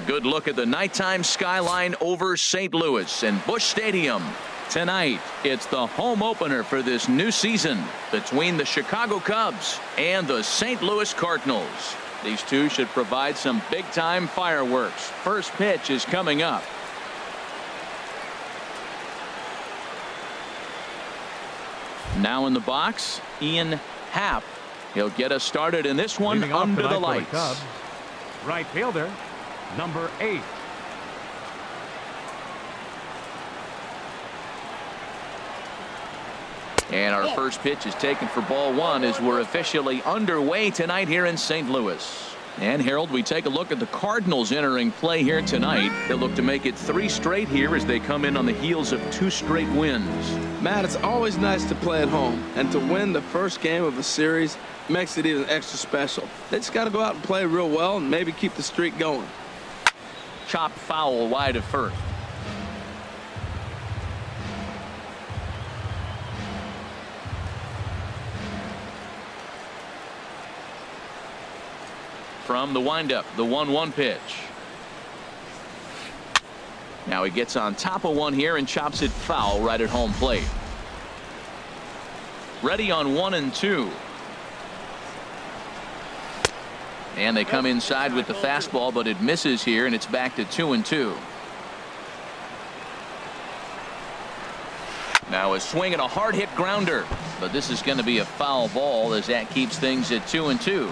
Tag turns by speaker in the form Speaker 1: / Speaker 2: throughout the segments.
Speaker 1: good look at the nighttime skyline over St. Louis and Busch Stadium. Tonight, it's the home opener for this new season between the Chicago Cubs and the St. Louis Cardinals. These two should provide some big-time fireworks. First pitch is coming up. Now in the box, Ian Happ. He'll get us started in this one under the lights.
Speaker 2: Cubs, right fielder, number 8.
Speaker 1: And our first pitch is taken for ball 1 as we're officially underway tonight here in St. Louis. And Harold, we take a look at the Cardinals entering play here tonight. They look to make it 3 straight here as they come in on the heels of 2 straight wins.
Speaker 3: Matt, it's always nice to play at home, and to win the first game of a series makes it even extra special. They just got to go out and play real well and maybe keep the streak going.
Speaker 1: Chopped foul wide of first. From the windup, the 1-1 pitch. Now he gets on top of one here and chops it foul right at home plate. Ready on 1 and 2. And they come inside with the fastball, but it misses here, and it's back to 2 and 2. Now a swing and a hard hit grounder, but this is going to be a foul ball as that keeps things at 2 and 2.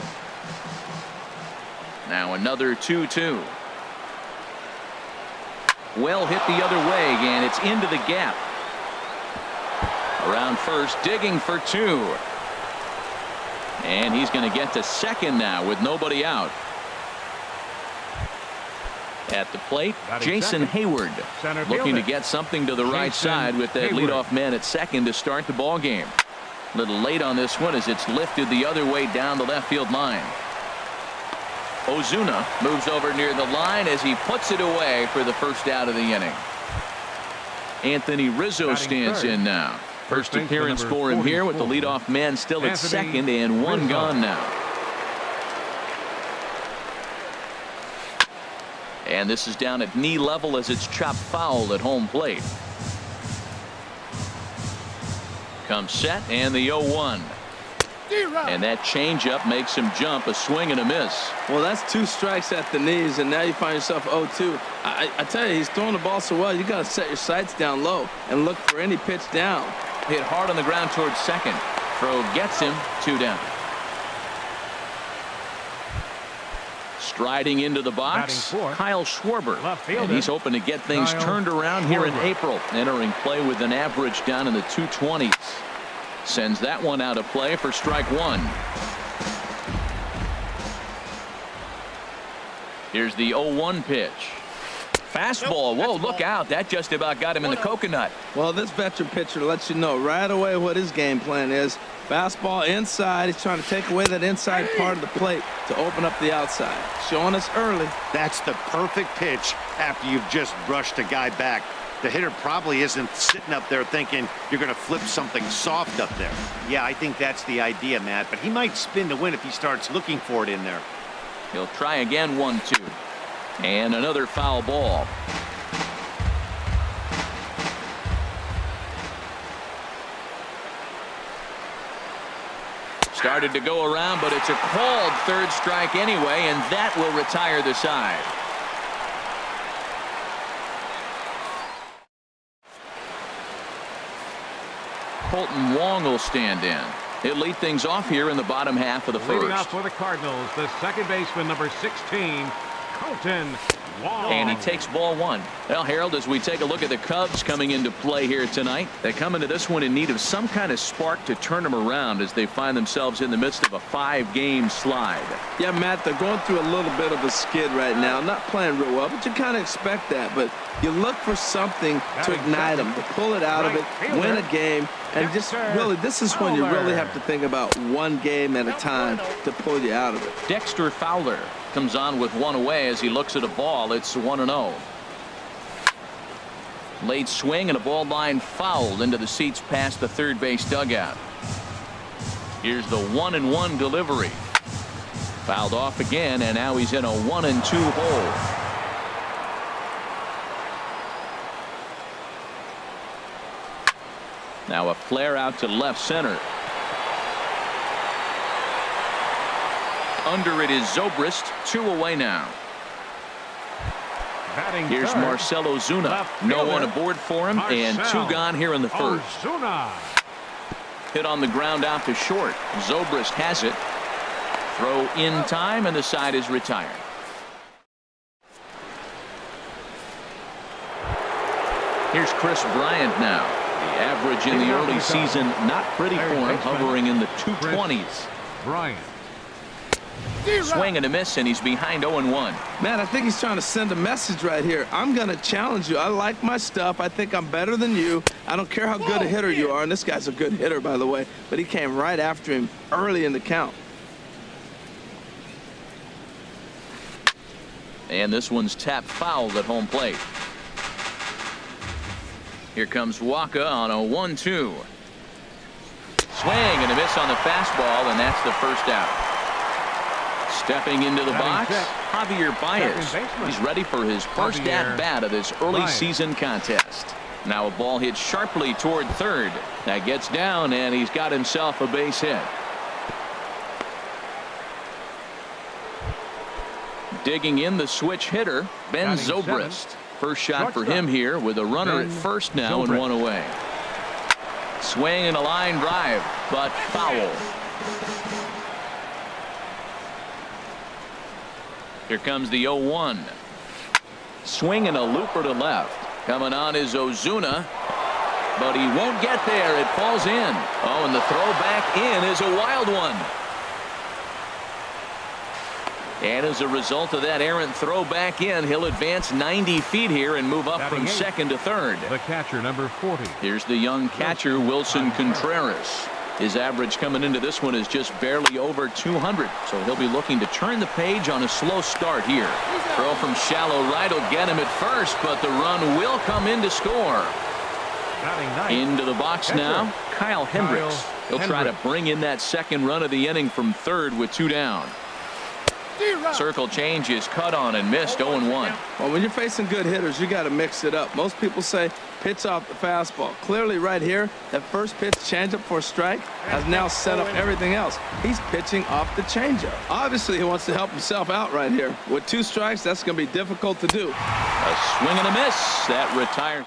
Speaker 1: Now another 2-2. Well hit the other way, and it's into the gap. Around first, digging for 2. And he's going to get to second now with nobody out. At the plate, Jason Hayward looking to get something to the right side with that leadoff man at second to start the ball game. A little late on this one as it's lifted the other way down the left field line. Ozuna moves over near the line as he puts it away for the first out of the inning. Anthony Rizzo stands in now. First appearance for him here with the leadoff man still at second and 1 gone now. And this is down at knee level as it's chopped foul at home plate. Comes set and the 0-1. And that changeup makes him jump, a swing and a miss.
Speaker 3: Well, that's 2 strikes at the knees, and now you find yourself 0-2. I tell you, he's throwing the ball so well, you got to set your sights down low and look for any pitch down.
Speaker 1: Hit hard on the ground towards second. Throw gets him, 2 down. Striding into the box, Kyle Schwarber. And he's hoping to get things turned around here in April. Entering play with an average down in the 220s. Sends that one out of play for strike 1. Here's the 0-1 pitch. Fastball. Whoa, look out. That just about got him in the coconut.
Speaker 3: Well, this veteran pitcher lets you know right away what his game plan is. Fastball inside. He's trying to take away that inside part of the plate to open up the outside. Showing us early.
Speaker 4: That's the perfect pitch after you've just brushed a guy back. The hitter probably isn't sitting up there thinking you're going to flip something soft up there. Yeah, I think that's the idea, Matt, but he might spin to win if he starts looking for it in there.
Speaker 1: He'll try again, 1-2. And another foul ball. Started to go around, but it's a called 3rd strike anyway, and that will retire the side. Colton Wong will stand in. He'll lead things off here in the bottom half of the first.
Speaker 2: Leading off for the Cardinals, the second baseman, number 16, Colton Wong.
Speaker 1: And he takes ball 1. Well, Harold, as we take a look at the Cubs coming into play here tonight, they come into this one in need of some kind of spark to turn them around as they find themselves in the midst of a 5-game slide.
Speaker 3: Yeah, Matt, they're going through a little bit of a skid right now. Not playing real well, but you kind of expect that. But you look for something to ignite them, to pull it out of it, win a game. And just really, this is when you really have to think about one game at a time to pull you out of it.
Speaker 1: Dexter Fowler comes on with 1 away as he looks at a ball. It's 1-0. Late swing and a ball line fouled into the seats past the third base dugout. Here's the 1-1 delivery. Fouled off again, and now he's in a 1-2 hole. Now a flare out to left center. Under it is Zobrist. 2 away now.
Speaker 2: Batting
Speaker 1: Here's
Speaker 2: third,
Speaker 1: Marcell Ozuna.
Speaker 2: left
Speaker 1: No
Speaker 2: fielder,
Speaker 1: one aboard for him, and 2
Speaker 2: Marcell
Speaker 1: gone here in the first.
Speaker 2: Ozuna.
Speaker 1: Hit on the ground out to short. Zobrist has it. Throw in time, and the side is retired. Here's Chris Bryant now. The average in the early season, not pretty for him, hovering in the 220s.
Speaker 2: Bryant.
Speaker 1: Swing and a miss, and he's behind 0-1.
Speaker 3: Man, I think he's trying to send a message right here. I'm going to challenge you. I like my stuff. I think I'm better than you. I don't care how good a hitter you are. And this guy's a good hitter, by the way. But he came right after him early in the count.
Speaker 1: And this one's tapped foul at home plate. Here comes Waka on a 1-2. Swing and a miss on the fastball, and that's the first out. Stepping into the box, Javier Baez. He's ready for his first at-bat of this early season contest. Now a ball hit sharply toward third. That gets down, and he's got himself a base hit. Digging in the switch hitter, Ben Zobrist. First shot for him here with a runner at first now and 1 away. Swing and a line drive, but foul. Here comes the 0-1. Swing and a looper to left. Coming on is Ozuna, but he won't get there. It falls in. Oh, and the throw back in is a wild one. And as a result of that errant throw back in, he'll advance 90 feet here and move up from second to third.
Speaker 2: The catcher, number 40.
Speaker 1: Here's the young catcher, Wilson Contreras. His average coming into this one is just barely over 200, so he'll be looking to turn the page on a slow start here. Throw from shallow right will get him at first, but the run will come in to score. Into the box now, Kyle Hendricks. He'll try to bring in that second run of the inning from third with 2 down. Circle change is cut on and missed. 0-1.
Speaker 3: Well, when you're facing good hitters, you got to mix it up. Most people say pitch off the fastball. Clearly right here, that first pitch changeup for a strike has now set up everything else. He's pitching off the changeup. Obviously, he wants to help himself out right here. With 2 strikes, that's going to be difficult to do.
Speaker 1: A swing and a miss. That retires.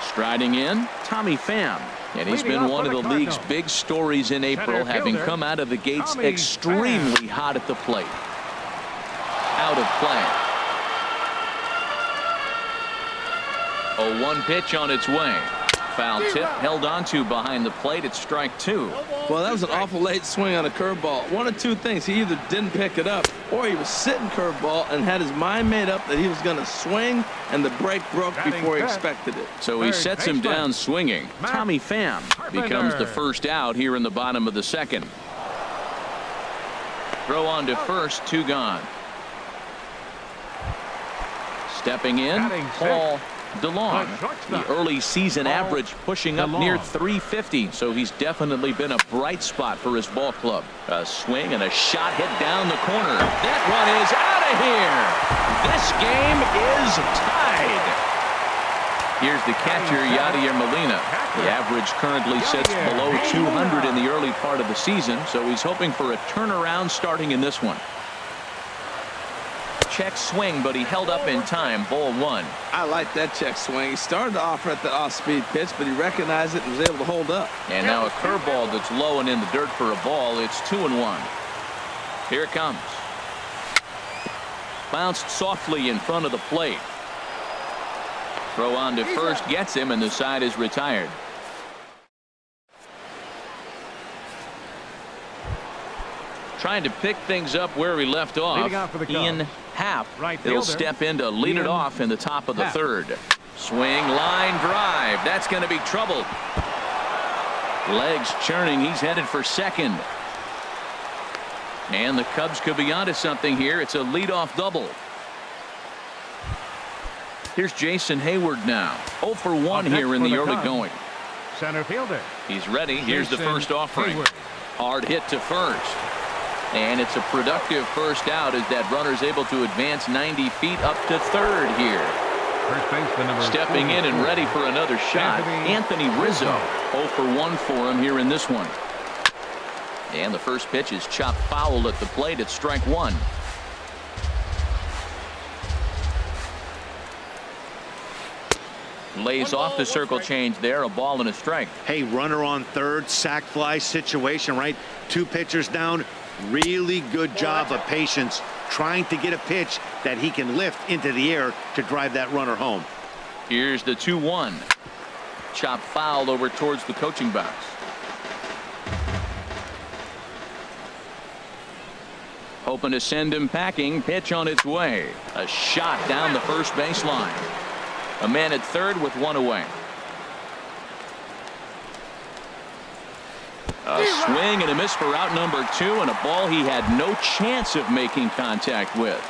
Speaker 1: Striding in, Tommy Pham. And he's been one of the league's big stories in April, having come out of the gates extremely hot at the plate. Out of play. 0-1 pitch on its way. Foul tip held onto behind the plate. It's strike 2.
Speaker 3: Well, that was an awful late swing on a curveball. One of 2 things. He either didn't pick it up or he was sitting curveball and had his mind made up that he was going to swing, and the break broke before he expected it.
Speaker 1: So he sets him down swinging. Tommy Pham becomes the first out here in the bottom of the second. Throw on to first, 2 gone. Stepping in, Paul DeLong. The early season average pushing up near 350, so he's definitely been a bright spot for his ball club. A swing and a shot hit down the corner. That one is out of here. This game is tied. Here's the catcher, Yadier Molina. The average currently sits below 200 in the early part of the season, so he's hoping for a turnaround starting in this one. Check swing, but he held up in time. Ball 1.
Speaker 3: I like that check swing. He started to offer at the off-speed pitch, but he recognized it and was able to hold up.
Speaker 1: And now a curveball that's low and in the dirt for a ball. It's 2-1. Here it comes. Bounced softly in front of the plate. Throw on to first gets him, and the side is retired. Trying to pick things up where he left off. Ian Happ. He'll step in to lead it off in the top of the third. Swing, line drive. That's going to be trouble. Legs churning. He's headed for second. And the Cubs could be onto something here. It's a leadoff double. Here's Jason Hayward now. 0 for 1 here in the early going.
Speaker 2: Center fielder.
Speaker 1: He's ready. Here's the first offering. Hard hit to first. And it's a productive first out as that runner's able to advance 90 feet up to third here.
Speaker 2: First baseman number
Speaker 1: Stepping in and ready for another shot, Anthony Rizzo. 0 for 1 for him here in this one. And the first pitch is chopped foul at the plate. It's strike one. Lays off the circle change there. A ball and a strike.
Speaker 4: Hey, runner on third, sac fly situation, right? 2 pitchers down. Really good job of patience trying to get a pitch that he can lift into the air to drive that runner home.
Speaker 1: Here's the 2-1. Chop foul over towards the coaching box. Hoping to send him packing. Pitch on its way. A shot down the first baseline. A man at third with 1 away. A swing and a miss for out number 2, and a ball he had no chance of making contact with.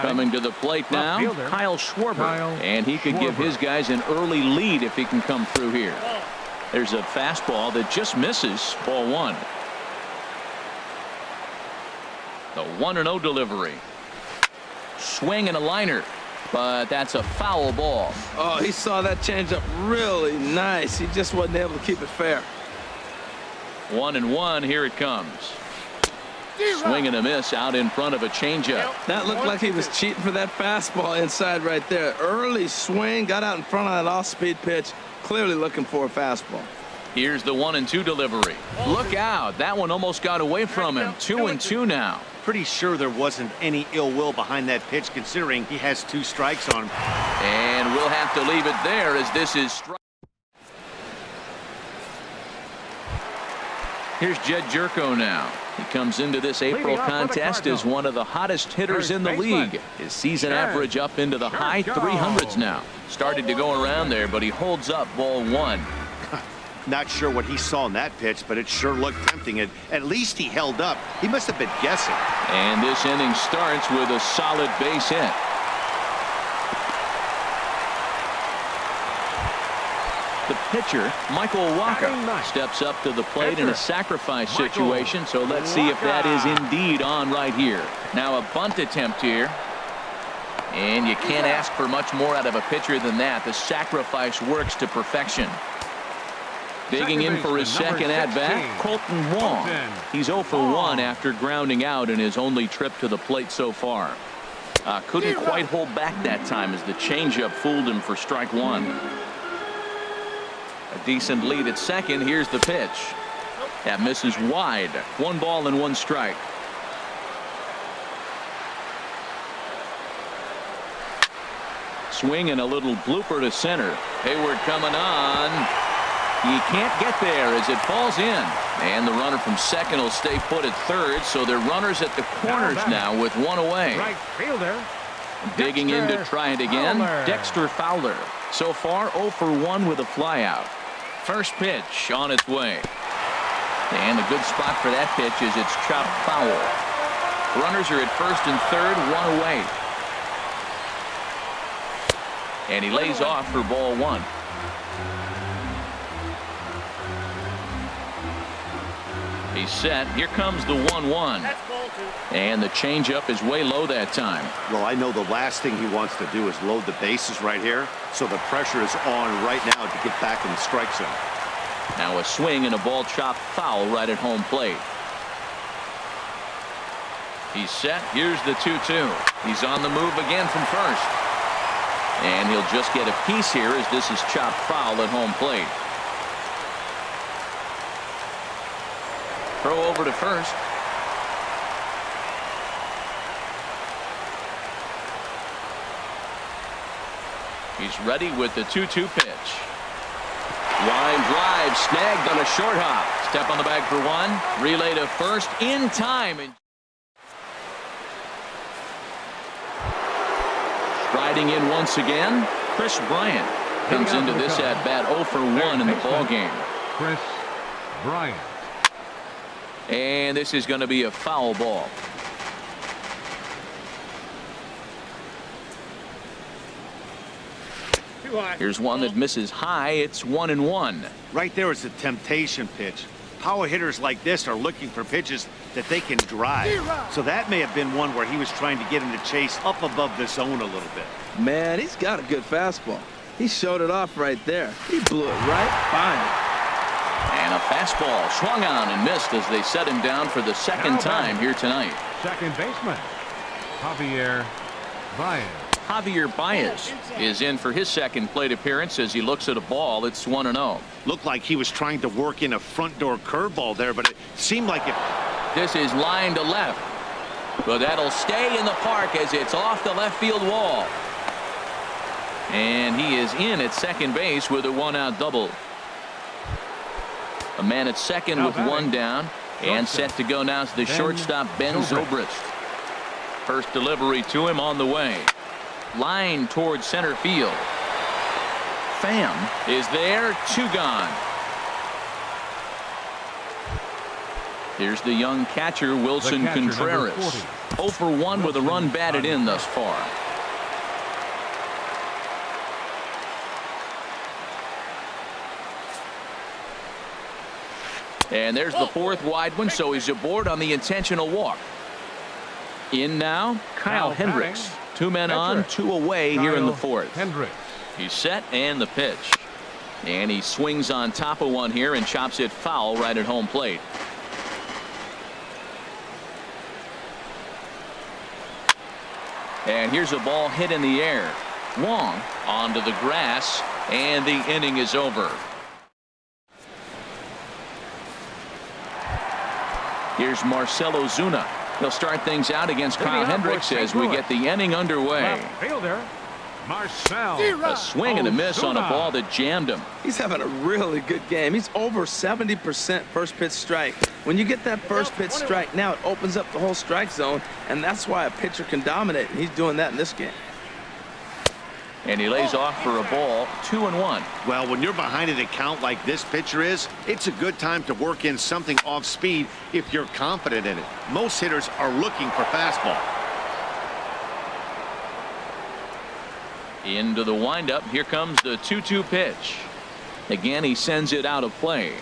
Speaker 1: Coming to the plate now, Kyle Schwarber. And he could give his guys an early lead if he can come through here. There's a fastball that just misses. Ball 1. The 1-0 delivery. Swing and a liner. But that's a foul ball.
Speaker 3: Oh, he saw that changeup really nice. He just wasn't able to keep it fair.
Speaker 1: 1-1. Here it comes. Swing and a miss out in front of a changeup.
Speaker 3: That looked like he was cheating for that fastball inside right there. Early swing, got out in front of that off-speed pitch. Clearly looking for a fastball.
Speaker 1: Here's the 1-2 delivery. Look out. That one almost got away from him. 2-2 now.
Speaker 4: Pretty sure there wasn't any ill will behind that pitch, considering he has 2 strikes on him.
Speaker 1: And we'll have to leave it there as this is strike. Here's Jed Jerko now. He comes into this April contest as one of the hottest hitters in the league. His season average up into the high 300s now. Started to go around there, but he holds up ball 1.
Speaker 4: Not sure what he saw in that pitch, but it sure looked tempting. At least he held up. He must have been guessing.
Speaker 1: And this inning starts with a solid base hit. The pitcher, Michael Walker, steps up to the plate in a sacrifice situation, so let's see if that is indeed on right here. Now a bunt attempt here. And you can't ask for much more out of a pitcher than that. The sacrifice works to perfection. Digging in for his second at-bat, Colton Wong. He's 0 for 1 after grounding out in his only trip to the plate so far. Couldn't quite hold back that time as the changeup fooled him for strike 1. A decent lead at second. Here's the pitch. That misses wide. 1 ball and 1 strike. Swing and a little blooper to center. Hayward coming on. He can't get there as it falls in. And the runner from second will stay put at third, so they're runners at the corners now with 1 away.
Speaker 2: Right fielder.
Speaker 1: Digging in to try it again, Dexter Fowler. So far 0 for 1 with a flyout. First pitch on its way. And a good spot for that pitch is it's chopped foul. Runners are at first and third, 1 away. And he lays off for ball 1. He's set. Here comes the 1-1. And the changeup is way low that time.
Speaker 4: Well, I know the last thing he wants to do is load the bases right here, so the pressure is on right now to get back in the strike zone.
Speaker 1: Now a swing and a ball chopped foul right at home plate. He's set. Here's the 2-2. He's on the move again from first. And he'll just get a piece here as this is chopped foul at home plate. Throw over to first. He's ready with the 2-2 pitch. Line drive snagged on a short hop. Step on the bag for 1. Relay to first in time. Striding in once again, Chris Bryant comes into this at bat 0 for 1 in the ball game.
Speaker 2: Chris Bryant.
Speaker 1: And this is going to be a foul ball.
Speaker 2: Too high.
Speaker 1: Here's one that misses high. It's 1-1.
Speaker 4: Right there is a temptation pitch. Power hitters like this are looking for pitches that they can drive. So that may have been one where he was trying to get him to chase up above the zone a little bit.
Speaker 3: Man, he's got a good fastball. He showed it off right there. He blew it right by him.
Speaker 1: And a fastball swung on and missed as they set him down for the second time here tonight.
Speaker 2: Second baseman, Javier Baez.
Speaker 1: Javier Baez is in for his second plate appearance as he looks at a ball. It's 1-0.
Speaker 4: Looked like he was trying to work in a front door curveball there, but it seemed like it.
Speaker 1: This is line to left, but that'll stay in the park as it's off the left field wall. And he is in at second base with a 1-out double. A man at second with one down, and set to go now is the shortstop Ben Zobrist. First delivery to him on the way. Line towards center field. Pham is there, 2 gone. Here's the young catcher Wilson Contreras. 0 for 1 with a run batted in thus far. And there's the fourth wide one, so he's aboard on the intentional walk. In now, Kyle Hendricks. 2 men on, 2 away here in the fourth. He's set and the pitch. And he swings on top of one here and chops it foul right at home plate. And here's a ball hit in the air. Wong onto the grass, and the inning is over. Here's Marcelo Zuna. He'll start things out against Kyle Hendricks as we get the inning underway.
Speaker 2: Left fielder, Marcel.
Speaker 1: A swing and a miss on a ball that jammed him.
Speaker 3: He's having a really good game. He's over 70% first pitch strike. When you get that first pitch strike, now it opens up the whole strike zone, and that's why a pitcher can dominate, and he's doing that in this game.
Speaker 1: And he lays off for a ball, 2-1.
Speaker 4: Well, when you're behind an account like this pitcher is, it's a good time to work in something off speed if you're confident in it. Most hitters are looking for fastball.
Speaker 1: Into the windup. Here comes the 2-2 pitch. Again, he sends it out of play.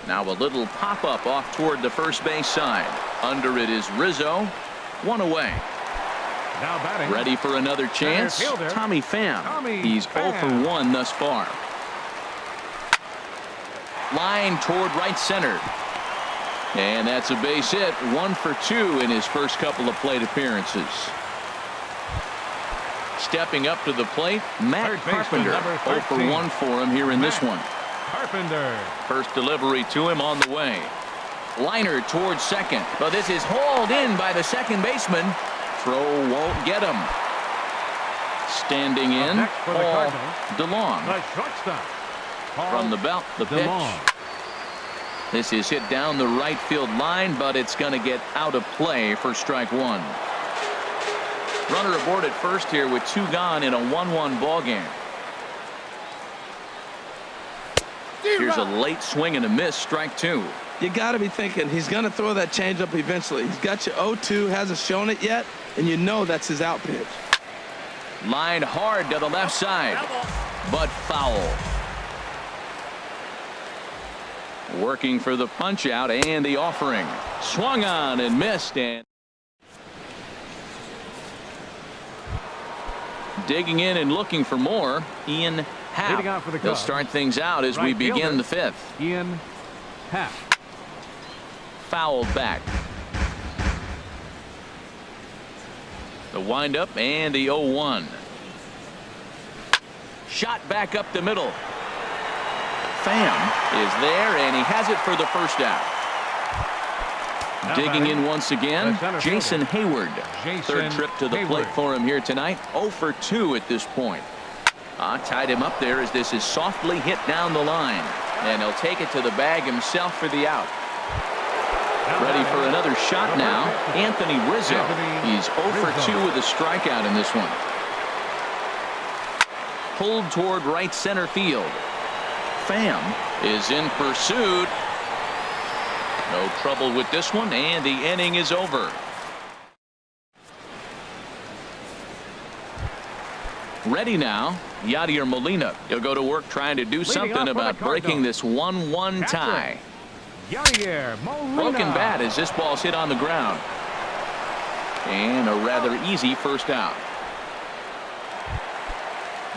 Speaker 1: Now a little pop-up off toward the first base side. Under it is Rizzo. 1 away.
Speaker 2: Now batting.
Speaker 1: Ready for another chance. Tommy Pham. He's 0 for 1 thus far. Line toward right center. And that's a base hit. 1 for 2 in his first couple of plate appearances. Stepping up to the plate, Matt Carpenter. 0 for 1 for him here in this one.
Speaker 2: Carpenter.
Speaker 1: First delivery to him on the way. Liner towards second, but this is hauled in by the second baseman. Throw won't get him. Standing in, Paul DeLong.
Speaker 2: The shortstop.
Speaker 1: From the belt, the pitch. This is hit down the right field line, but it's going to get out of play for strike 1. Runner aboard at first here with 2 gone in a 1-1 ball game. Here's a late swing and a miss, strike 2.
Speaker 3: You got to be thinking he's going to throw that changeup eventually. He's got you 0-2, hasn't shown it yet, and you know that's his out pitch.
Speaker 1: Line hard to the left side, but foul. Working for the punch out and the offering. Swung on and missed, and digging in and looking for more, Ian Happ. They'll start things out as we begin the 5th.
Speaker 2: Ian Happ.
Speaker 1: Fouled back. The windup and the 0-1. Shot back up the middle. Pham is there, and he has it for the first out. Digging in once again, Jason Hayward. Third trip to the plate for him here tonight. 0 for 2 at this point. Tied him up there as this is softly hit down the line. And he'll take it to the bag himself for the out. Ready for another shot now, Anthony Rizzo. He's 0 for 2 with a strikeout in this one. Pulled toward right center field. Pham is in pursuit. No trouble with this one, and the inning is over. Ready now, Yadier Molina. He'll go to work trying to do something about breaking this 1-1 tie.
Speaker 2: Yadier Molina.
Speaker 1: Broken bat as this ball's hit on the ground. And a rather easy first out.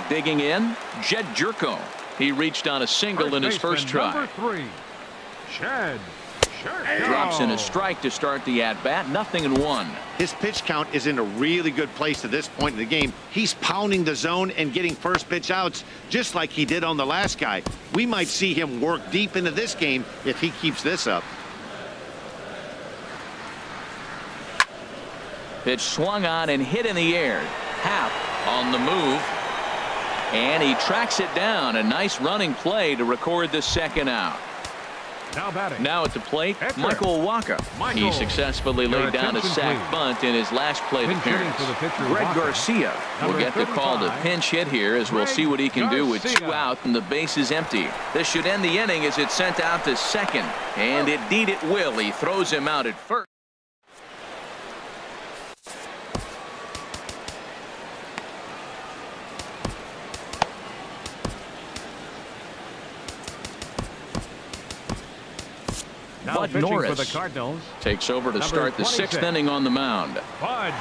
Speaker 1: Digging in, Jed Jerko. He reached on a single in his first try.
Speaker 2: Number 3, Jed Jerko.
Speaker 1: Drops in a strike to start the at-bat. 0-1.
Speaker 4: His pitch count is in a really good place at this point in the game. He's pounding the zone and getting first pitch outs just like he did on the last guy. We might see him work deep into this game if he keeps this up.
Speaker 1: Pitch swung on and hit in the air. Happ on the move. And he tracks it down. A nice running play to record the second out.
Speaker 2: Now batting.
Speaker 1: Now at the plate,
Speaker 2: Hector.
Speaker 1: Michael Waka. He successfully laid down a
Speaker 2: attention,
Speaker 1: sac
Speaker 2: please.
Speaker 1: bunt in his last plate
Speaker 2: Pinch hitting
Speaker 1: appearance.
Speaker 2: for the pitcher,
Speaker 1: Greg
Speaker 2: Waka.
Speaker 1: Garcia will
Speaker 2: Number
Speaker 1: get the call to
Speaker 2: 35,
Speaker 1: pinch hit here as we'll
Speaker 2: Greg
Speaker 1: see what he can do with 2
Speaker 2: Garcia.
Speaker 1: out and the base is empty. This should end the inning as it's sent out to second. And indeed it will. He throws him out at first.
Speaker 2: Now
Speaker 1: Bud
Speaker 2: pitching
Speaker 1: Norris
Speaker 2: for the Cardinals.
Speaker 1: takes over to
Speaker 2: Number
Speaker 1: start the 6th
Speaker 2: 26.
Speaker 1: inning on the mound.
Speaker 2: Bud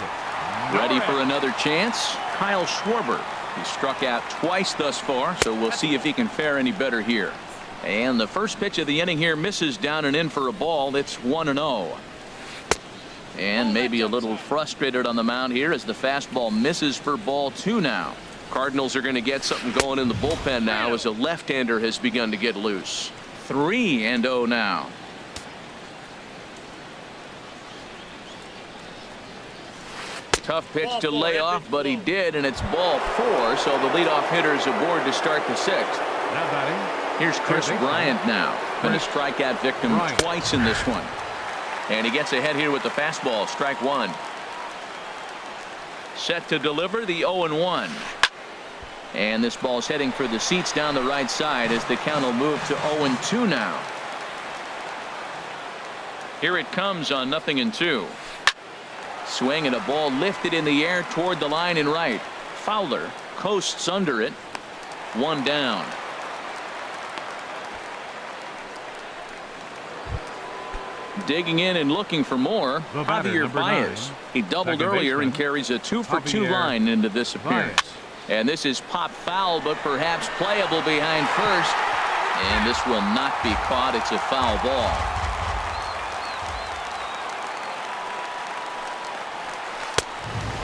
Speaker 1: Ready
Speaker 2: Norris.
Speaker 1: for another chance? Kyle Schwarber. He struck out twice thus far, so we'll see if he can fare any better here. And the first pitch of the inning here misses down and in for a ball. It's 1-0. And maybe a little frustrated on the mound here as the fastball misses for ball 2 now. Cardinals are going to get something going in the bullpen now as a left-hander has begun to get loose. 3-0 now. Tough pitch to lay off, but he did, and it's ball 4, so the leadoff hitter is aboard to start the 6th.
Speaker 2: Now batting.
Speaker 1: Here's Chris Bryant now. Been a strikeout victim twice in this one. And he gets ahead here with the fastball. Strike 1. Set to deliver the 0-1. And this ball's heading for the seats down the right side as the count will move to 0-2 now. Here it comes on 0-2. Swing and a ball lifted in the air toward the line and right. Fowler coasts under it. 1 down. Digging in and looking for more,
Speaker 2: The batter,
Speaker 1: Javier
Speaker 2: number
Speaker 1: Baez.
Speaker 2: 9.
Speaker 1: He doubled
Speaker 2: Second
Speaker 1: earlier and
Speaker 2: baseman,
Speaker 1: carries a 2-for-2
Speaker 2: Javier
Speaker 1: line into this appearance.
Speaker 2: Baez.
Speaker 1: And this is pop foul, but perhaps playable behind first. And this will not be caught. It's a foul ball.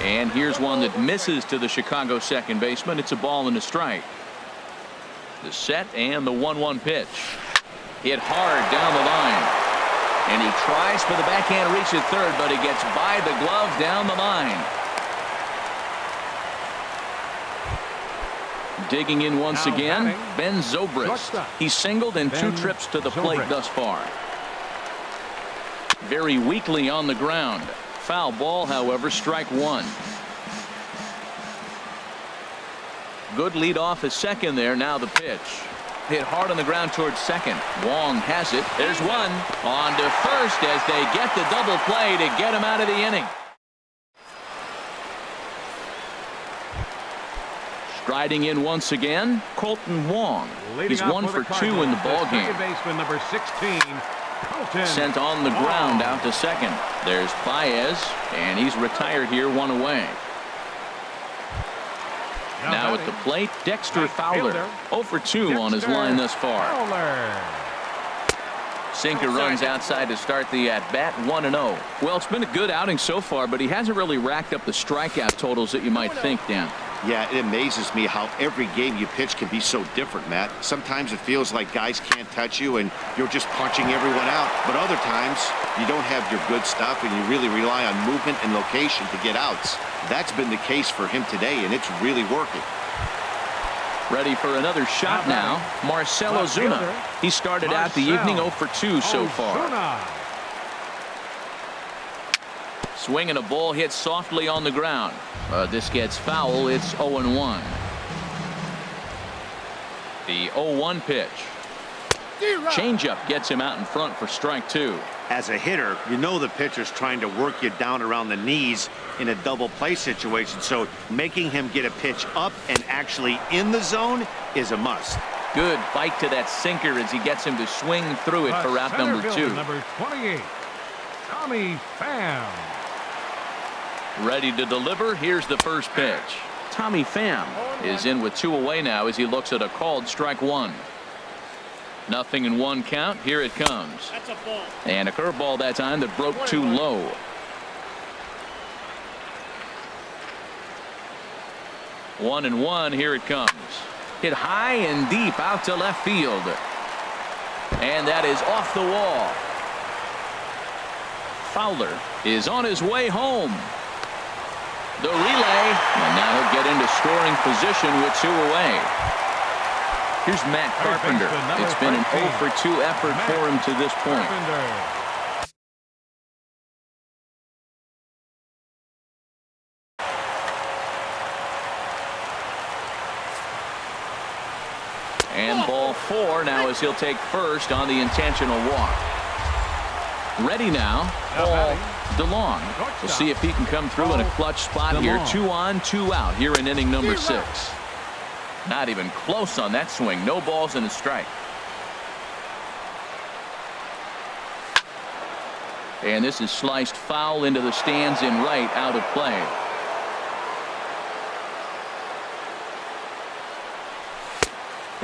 Speaker 1: And here's one that misses to the Chicago second baseman. It's a ball and a strike. The set and the 1-1 pitch. Hit hard down the line. And he tries for the backhand reach at third, but he gets by the glove down the line. Digging in once
Speaker 2: Now
Speaker 1: again,
Speaker 2: batting,
Speaker 1: Ben Zobrist.
Speaker 2: shortstop.
Speaker 1: He's singled in 2
Speaker 2: Ben
Speaker 1: trips to the plate
Speaker 2: Zobrist.
Speaker 1: thus far. Very weakly on the ground. Foul ball, however, strike 1. Good lead off at second there. Now the pitch. Hit hard on the ground towards second. Wong has it. There's one. On to first as they get the double play to get him out of the inning. Striding in once again, Colton Wong.
Speaker 2: Leading
Speaker 1: He's
Speaker 2: off
Speaker 1: 1
Speaker 2: for
Speaker 1: for
Speaker 2: the
Speaker 1: 2 in the
Speaker 2: Cardinals,
Speaker 1: ball game.
Speaker 2: Second baseman number 16, Colton
Speaker 1: Sent on the ground out to second. There's Baez, and he's retired here, 1 away. Now at the plate, Dexter Fowler. 0 for 2 on his line thus far.
Speaker 2: Fowler.
Speaker 1: Sinker runs outside to start the at-bat, 1-0. Well, it's been a good outing so far, but he hasn't really racked up the strikeout totals that you might think, Dan.
Speaker 4: Yeah, it amazes me how every game you pitch can be so different, Matt. Sometimes it feels like guys can't touch you and you're just punching everyone out. But other times you don't have your good stuff and you really rely on movement and location to get outs. That's been the case for him today, and it's really working.
Speaker 1: Ready for another shot now, Marcell
Speaker 2: Left
Speaker 1: Ozuna.
Speaker 2: fielder,
Speaker 1: He started out the evening 0 for 2 so far.
Speaker 2: Ozuna.
Speaker 1: Swing and a ball hit softly on the ground. This gets foul. It's 0-1. The 0-1 pitch. Changeup gets him out in front for strike 2.
Speaker 4: As a hitter, you know the pitcher's trying to work you down around the knees in a double play situation, so making him get a pitch up and actually in the zone is a must.
Speaker 1: Good bite to that sinker as he gets him to swing through it for out number 2.
Speaker 2: Number 28, Tommy Pham.
Speaker 1: Ready to deliver. Here's the first pitch. Tommy Pham is in with 2 away now as he looks at a called strike 1. Nothing in 1 count. Here it comes.
Speaker 5: That's a ball.
Speaker 1: And a curveball that time that broke too low. One and one. Here it comes. Hit high and deep out to left field. And that is off the wall. Fowler is on his way home. The relay. And now he'll get into scoring position with 2 away. Here's Matt Carpenter. It's been an 0 for 2 effort for him to this point. And ball 4 now as he'll take first on the intentional walk. Ready now, Paul DeLong. We'll see if he can come through in a clutch spot here. 2 on, 2 out here in inning number 6. Not even close on that swing. No balls and a strike. And this is sliced foul into the stands in right, out of play.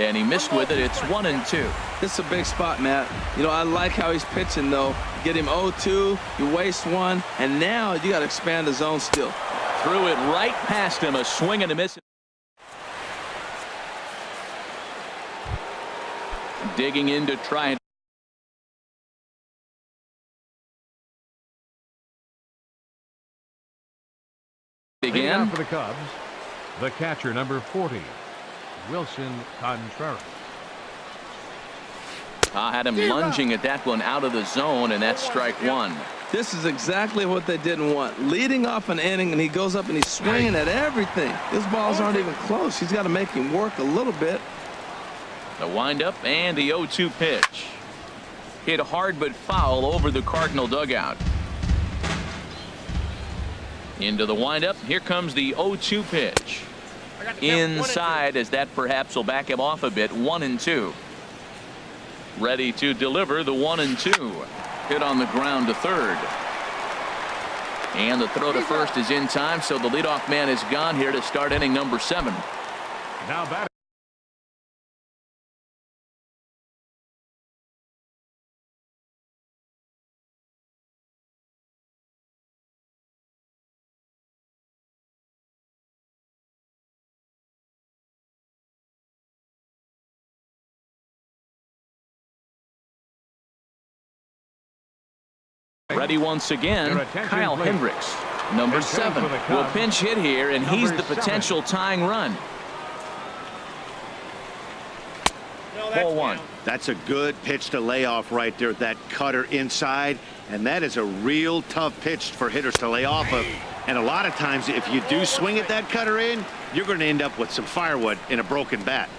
Speaker 1: And he missed with it. It's 1 and 2.
Speaker 3: This is a big spot, Matt. You know, I like how he's pitching, though. Get him 0-2, you waste 1, and now you got to expand the zone still.
Speaker 1: Threw it right past him. A swing and a miss. Digging in to try again.
Speaker 2: For the Cubs, the catcher, number 40, Wilson Contreras.
Speaker 1: Had him lunging at that one out of the zone, and that's strike 1.
Speaker 3: This is exactly what they didn't want. Leading off an inning, and he goes up and he's swinging at everything. His balls aren't even close. He's got to make him work a little bit.
Speaker 1: The windup and the 0-2 pitch. Hit hard but foul over the Cardinal dugout. Into the windup. Here comes the 0-2 pitch. Inside, as that perhaps will back him off a bit. 1 and 2. Ready to deliver the 1 and 2. Hit on the ground to third. And the throw to first is in time, so the leadoff man is gone here to start inning number 7.
Speaker 2: Now batting.
Speaker 1: Ready once again, Kyle Hendricks, number 7, will pinch hit here, and he's the potential tying run. Ball 1.
Speaker 4: That's a good pitch to lay off right there. That cutter inside, and that is a real tough pitch for hitters to lay off of. And a lot of times, if you do swing at that cutter in, you're going to end up with some firewood in a broken bat.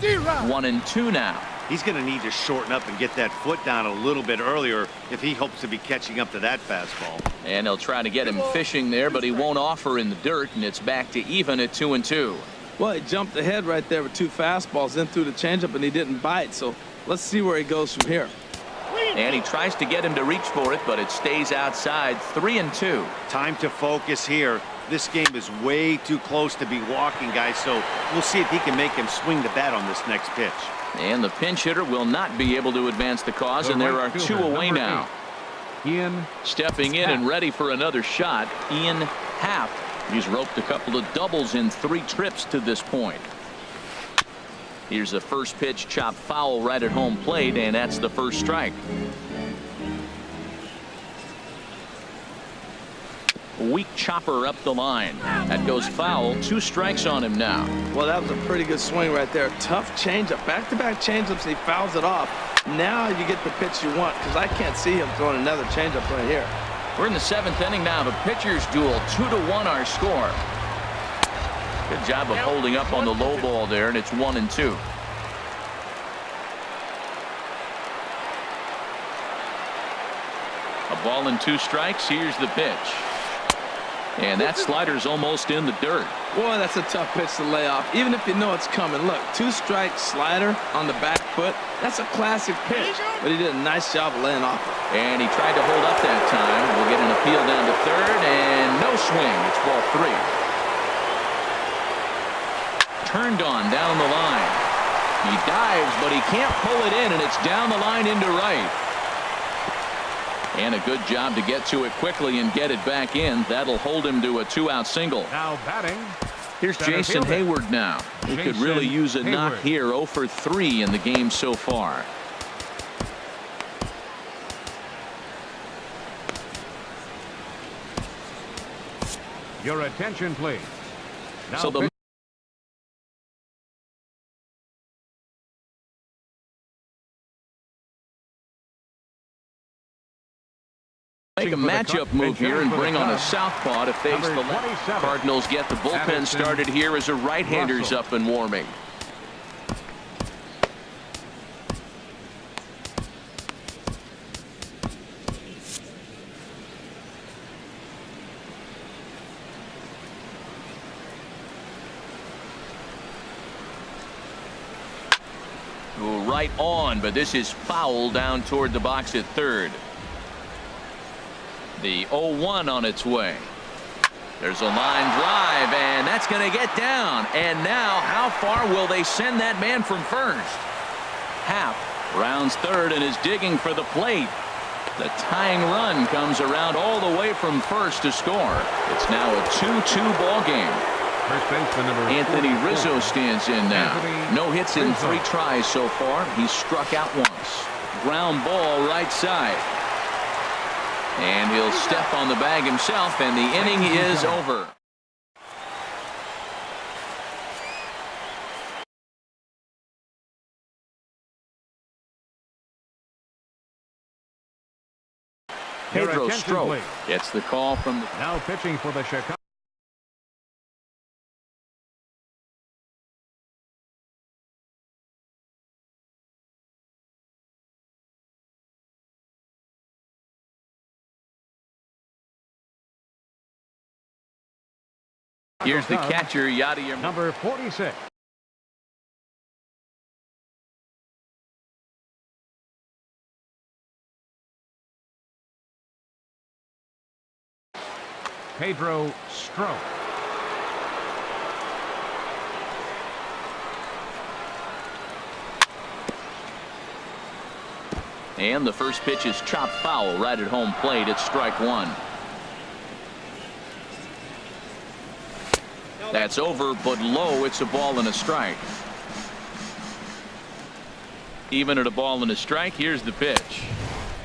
Speaker 1: 1 and 2 now.
Speaker 4: He's going to need to shorten up and get that foot down a little bit earlier if he hopes to be catching up to that fastball.
Speaker 1: And they'll try to get him fishing there, but he won't offer in the dirt, and it's back to even at 2 and 2.
Speaker 3: Well, he jumped ahead right there with 2 fastballs, then threw the changeup, and he didn't bite. So let's see where he goes from here.
Speaker 1: And he tries to get him to reach for it, but it stays outside. 3 and 2.
Speaker 4: Time to focus here. This game is way too close to be walking, guys, so we'll see if he can make him swing the bat on this next pitch.
Speaker 1: And the pinch hitter will not be able to advance the cause, and there are 2 away now.
Speaker 2: Ian
Speaker 1: stepping in and ready for another shot. Ian Happ. He's roped a couple of doubles in 3 trips to this point. Here's the first pitch, chopped foul right at home plate, and that's the first strike. Weak chopper up the line. That goes foul. 2 strikes on him now.
Speaker 3: Well, that was a pretty good swing right there. Tough changeup. Back-to-back changeups, and he fouls it off. Now you get the pitch you want, because I can't see him throwing another changeup right here.
Speaker 1: We're in the 7th inning now. The pitchers duel. 2-1 our score. Good job of holding up on the low ball there, and it's 1 and 2. Ball and 2 strikes. Here's the pitch. And that slider's almost in the dirt.
Speaker 3: Boy, that's a tough pitch to lay off, even if you know it's coming. Look, 2-strike slider on the back foot. That's a classic pitch, but he did a nice job of laying off it.
Speaker 1: And he tried to hold up that time. We'll get an appeal down to third, and no swing. It's ball 3. Turned on down the line. He dives, but he can't pull it in, and it's down the line into right. And a good job to get to it quickly and get it back in. That'll hold him to a 2-out single.
Speaker 2: Now batting.
Speaker 1: Here's Jason Hayward now. He could really use a knock here. 0 for 3 in the game so far.
Speaker 2: Your attention, please. Now
Speaker 1: So the make a matchup move here and bring on a southpaw to face the left. Cardinals get the bullpen started here as a right-hander's up and warming. Right on, but this is foul down toward the box at third. The 0-1 on its way. There's a line drive, and that's going to get down. And now, how far will they send that man from first? Happ rounds third and is digging for the plate. The tying run comes around all the way from first to score. It's now a 2-2 ball game.
Speaker 2: First baseman number
Speaker 1: Anthony
Speaker 2: 44.
Speaker 1: Rizzo stands in now. No hits in
Speaker 2: Rizzo.
Speaker 1: 3 tries so far. He's struck out once. Ground ball right side. And he'll step on the bag himself, and the inning is over. Pedro Strop gets the call from the...
Speaker 2: Now pitching for the Chicago.
Speaker 1: Here's the catcher, Yadier.
Speaker 2: Number 46. Pedro Strop.
Speaker 1: And the first pitch is chopped foul right at home plate. It's strike 1. That's over, but low. It's a ball and a strike. Even at a ball and a strike, here's the pitch.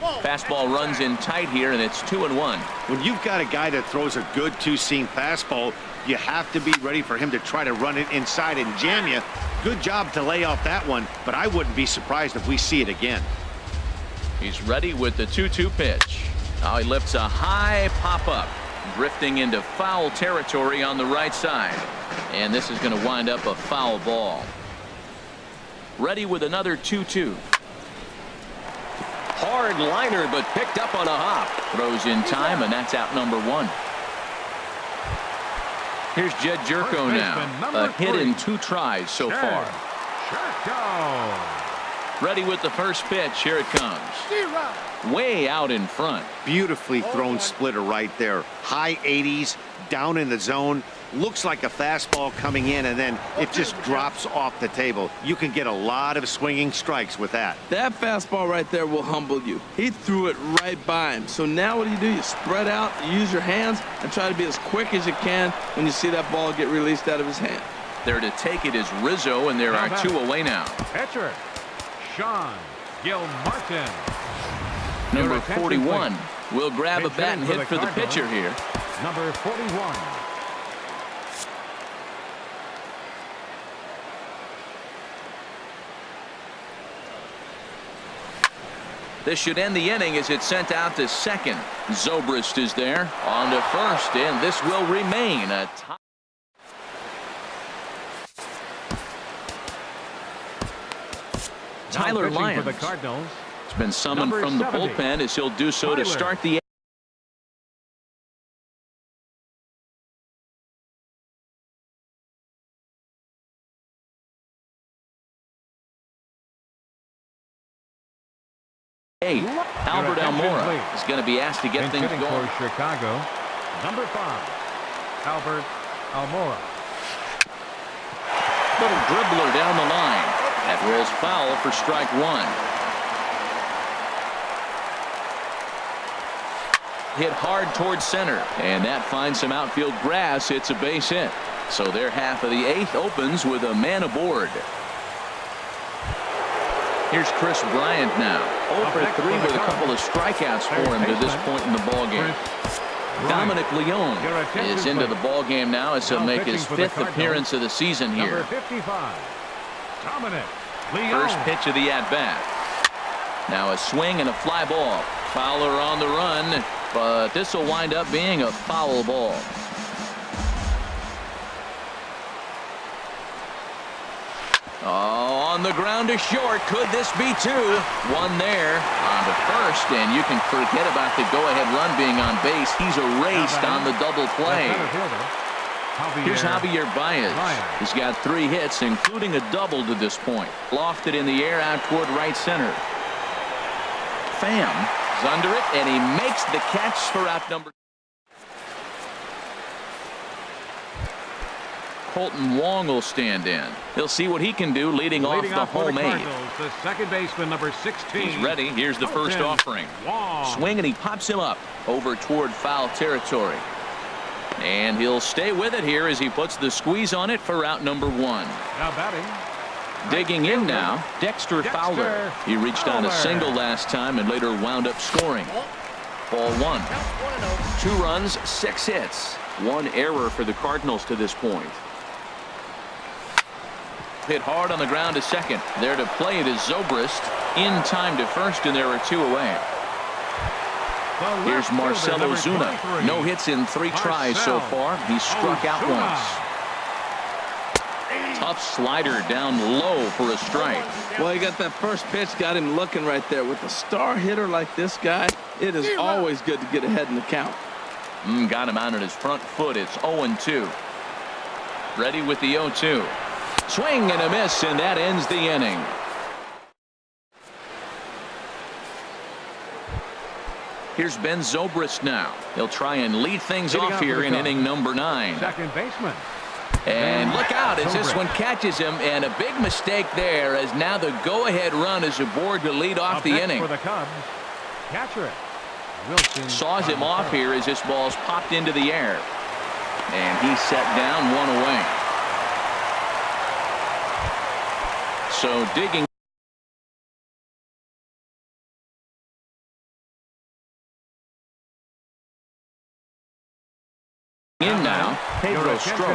Speaker 1: Fastball runs in tight here, and it's 2-1.
Speaker 4: When you've got a guy that throws a good 2-seam fastball, you have to be ready for him to try to run it inside and jam you. Good job to lay off that one, but I wouldn't be surprised if we see it again.
Speaker 1: He's ready with the 2-2 pitch. Now he lifts a high pop-up, drifting into foul territory on the right side. And this is going to wind up a foul ball. Ready with another 2-2. Hard liner, but picked up on a hop. Throws in time, and that's out number 1. Here's Jed Jerko now. A hit in 2 tries so far. Ready with the first pitch. Here it comes. Way out in front.
Speaker 4: Beautifully thrown splitter right there. High 80s, down in the zone. Looks like a fastball coming in, and then it just drops off the table. You can get a lot of swinging strikes with that.
Speaker 3: That fastball right there will humble you. He threw it right by him. So now what do? You spread out, you use your hands, and try to be as quick as you can when you see that ball get released out of his hand.
Speaker 1: There to take it is Rizzo, and there are 2 away now.
Speaker 2: Pitcher, Sean Gilmartin.
Speaker 1: Number 41 will grab a bat and hit for the pitcher here.
Speaker 2: Number 41.
Speaker 1: This should end the inning as it's sent out to second. Zobrist is there on to first, and this will remain a tie. Tyler Lyons.
Speaker 2: For the Cardinals.
Speaker 1: It's been summoned from the bullpen as he'll do so to start the 8. Albert Almora is going to be asked to get
Speaker 2: And
Speaker 1: things
Speaker 2: hitting
Speaker 1: going.
Speaker 2: for Chicago, number 5, Albert Almora.
Speaker 1: Little dribbler down the line. That rolls foul for strike 1. Hit hard towards center, and that finds some outfield grass. It's a base hit. So their half of the 8th opens with a man aboard. Here's Chris Bryant now. 0 for 3 with a couple of strikeouts for him to this point in the ballgame. Dominic Leone is into the ballgame now as he'll make his 5th appearance of the season here.
Speaker 2: Number 55, Dominic Leone.
Speaker 1: First pitch of the at-bat. Now a swing and a fly ball. Fowler on the run, but this will wind up being a foul ball. Oh, on the ground to short. Could this be 2? 1 there on the first, and you can forget about the go-ahead run being on base. He's erased on the double play. Here's Javier Baez. He's got 3 hits, including a double to this point. Lofted in the air out toward right center. Pham is under it, and he makes the catch for out number. Colton Wong will stand in. He'll see what he can do leading off the home 8.
Speaker 2: The second baseman, number 16.
Speaker 1: He's ready. Here's the first
Speaker 2: Colton
Speaker 1: offering.
Speaker 2: Wong.
Speaker 1: Swing, and he pops him up over toward foul territory. And he'll stay with it here as he puts the squeeze on it for out number 1.
Speaker 2: Now batting.
Speaker 1: Digging in now, Dexter Fowler. He reached on a single last time and later wound up scoring. Ball 1. 2 runs, 6 hits. 1 error for the Cardinals to this point. Hit hard on the ground to second. There to play it is Zobrist. In time to first, and there are 2 away. Here's Marcelo Zuna. No hits in 3 tries so far. He struck out once. Tough slider down low for a strike.
Speaker 3: Well, you got that first pitch, got him looking right there. With a star hitter like this guy, it is always good to get ahead in the count.
Speaker 1: Got him out on his front foot. It's 0-2. Ready with the 0-2. Swing and a miss, and that ends the inning. Here's Ben Zobrist now. He'll try and lead things off here in inning number 9.
Speaker 2: Second baseman.
Speaker 1: And look out as this one catches him, and a big mistake there as now the go-ahead run is aboard to lead off the inning.
Speaker 2: For the Cubs, catcher it. Wilson
Speaker 1: Saws him off here as this ball's popped into the air. And he's set down 1 away. So digging in now, Pedro Strop,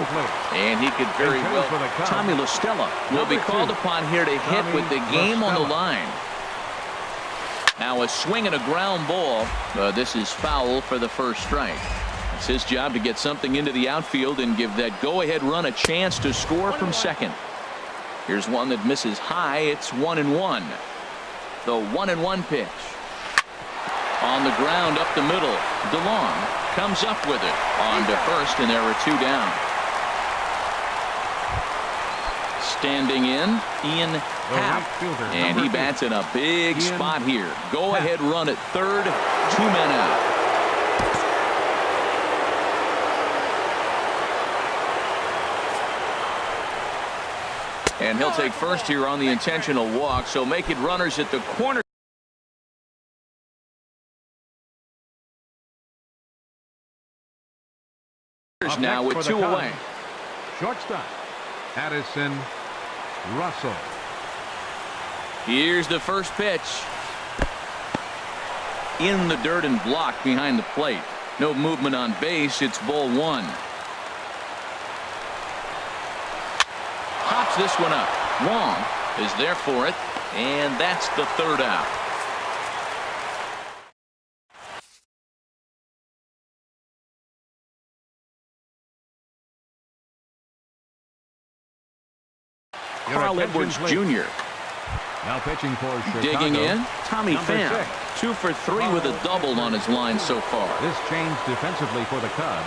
Speaker 1: and he could very well. Tommy La Stella will be called upon here to hit with the game on the line. Now a swing and a ground ball. This is foul for the first strike. It's his job to get something into the outfield and give that go-ahead run a chance to score from second. Here's one that misses high. It's 1-1. The 1-1 pitch. On the ground up the middle. DeLong comes up with it on to first, and there are 2 down. Standing in, Ian Happ, and he bats in a big spot here. Go ahead run at third, 2 men out. And he'll take first here on the intentional walk, so make it runners at the corner. Now with 2 away.
Speaker 2: Shortstop, Addison Russell.
Speaker 1: Here's the first pitch. In the dirt and blocked behind the plate. No movement on base. It's ball 1. Pops this one up. Wong is there for it, and that's the 3rd out. Carl Edwards Jr.
Speaker 2: Now pitching for Chicago.
Speaker 1: Digging in, Tommy Pham.
Speaker 2: 6.
Speaker 1: 2 for 3 with a double on his line so far.
Speaker 2: This change defensively for the Cubs.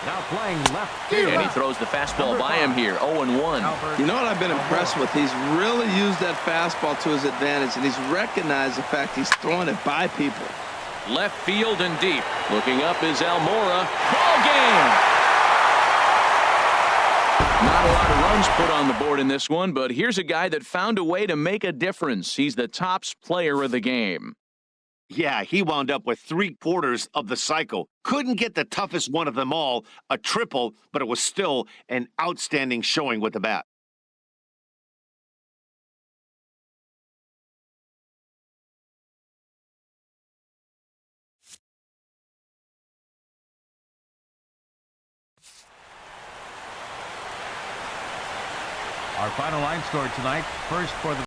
Speaker 2: Now playing left field.
Speaker 1: And he throws the fastball by him here, 0-1.
Speaker 3: You know what I've been impressed with? He's really used that fastball to his advantage, and he's recognized the fact he's throwing it by people.
Speaker 1: Left field and deep. Looking up is Almora. Ball game! Not a lot of runs put on the board in this one, but here's a guy that found a way to make a difference. He's the tops player of the game.
Speaker 4: Yeah, he wound up with 3/4 of the cycle. Couldn't get the toughest one of them all, a triple, but it was still an outstanding showing with the bat.
Speaker 2: Our final line score tonight, first for the